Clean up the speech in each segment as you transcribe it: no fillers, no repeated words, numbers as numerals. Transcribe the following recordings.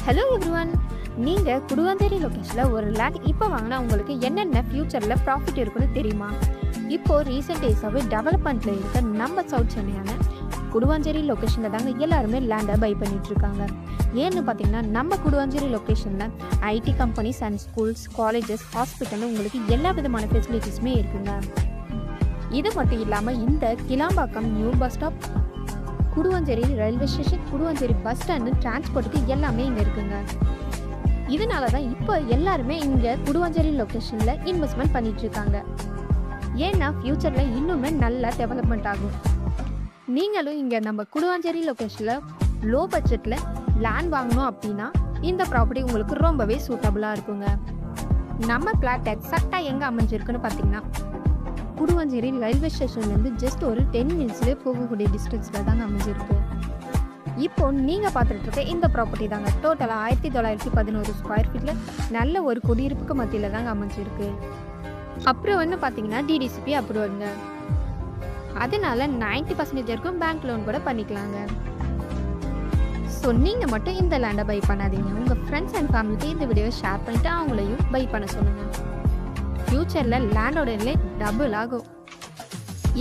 Hello everyone, நீங்கள் குடுவாஞ்சேரி லொக்கேஷனில் ஒரு லேண்ட் இப்போ வாங்கினா உங்களுக்கு என்னென்ன ஃப்யூச்சரில் ப்ராஃபிட் இருக்குன்னு தெரியுமா? இப்போது ரீசெண்ட் டேஸாகவே டெவலப்மெண்ட்டில் இருக்க நம்ம சவுத் சென்னையான குடுவாஞ்சேரி லொக்கேஷனில் தாங்க எல்லாருமே லேண்டை பை பண்ணிகிட்ருக்காங்க. ஏன்னு பார்த்தீங்கன்னா நம்ம குடுவாஞ்சேரி லொக்கேஷனில் IT companies and schools, colleges, hospital உங்களுக்கு எல்லா விதமான ஃபெசிலிட்டிஸுமே இருக்குங்க. இது மட்டும் இல்லாமல் இந்த Kilambakkam new bus stop, Guduvancheri railway station, Guduvancheri bus stand, டிரான்ஸ்போர்ட்டுக்கு எல்லாமே இங்கே இருக்குங்க. இதனால தான் இப்போ எல்லாருமே இங்கே குடுவாஞ்சேரி லொக்கேஷனில் இன்வெஸ்ட்மெண்ட் பண்ணிகிட்ருக்காங்க. ஏன்னா ஃப்யூச்சரில் இன்னுமே நல்லா டெவலப்மெண்ட் ஆகும். நீங்களும் இங்கே நம்ம குடுவாஞ்சேரி லொக்கேஷனில் லோ பட்ஜெட்டில் லேண்ட் வாங்கணும் அப்படின்னா இந்த ப்ராப்பர்ட்டி உங்களுக்கு ரொம்பவே சூட்டபுளாக இருக்குங்க. நம்ம பிளாட் எக்ஸாக்டாக எங்கே அமைஞ்சிருக்குன்னு பார்த்தீங்கன்னா குடுவாஞ்சேரி ரயில்வே ஸ்டேஷன்லேருந்து ஜஸ்ட் ஒரு 10 மினிட்ஸ்லேயே போகக்கூடிய டிஸ்டன்ஸில் தாங்க அமைஞ்சிருக்கு. இப்போ நீங்கள் பார்த்துட்டு இருக்க இந்த ப்ராப்பர்ட்டி தாங்க டோட்டலாக 1911 ஸ்கொயர் ஃபீட்டில் நல்ல ஒரு குடியிருப்புக்கு மத்தியில் தாங்க அமைஞ்சிருக்கு. அப்புறம் வந்து பார்த்தீங்கன்னா டிடிசிபி அப்ரூவல்ங்க. அதனால 90% வரைக்கும் பேங்க் லோன் கூட பண்ணிக்கலாங்க. ஸோ நீங்கள் மட்டும் இந்த லேண்டை பை பண்ணாதீங்க, உங்கள் ஃப்ரெண்ட்ஸ் அண்ட் ஃபேமிலிக்கு இந்த வீடியோவை ஷேர் பண்ணிவிட்டு அவங்களையும் பை பண்ண சொல்லுங்கள். ஃப்யூச்சரில் லேண்டோட விலை டபுள் ஆகும்.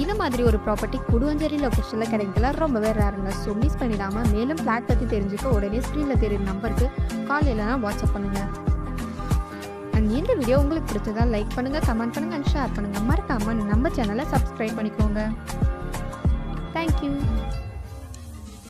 இது மாதிரி ஒரு ப்ராப்பர்ட்டி குடுவாஞ்சேரி லொக்கேஷனில் கிடைக்கலாம் ரொம்பவே ரேருங்க. ஸோ மிஸ் பண்ணிடாமல் மேலும் ஃப்ளாட் பற்றி தெரிஞ்சுக்க உடனே ஸ்க்ரீனில் தெரியுற நம்பருக்கு கால் இல்லைனா வாட்ஸ்அப் பண்ணுங்கள். அண்ட் இந்த வீடியோ உங்களுக்கு பிடிச்சதா லைக் பண்ணுங்கள், கமெண்ட் பண்ணுங்கள் அண்ட் ஷேர் பண்ணுங்கள். மறக்காமல் நம்ம சேனலை சப்ஸ்கிரைப் பண்ணிக்கோங்க. தேங்க்யூ.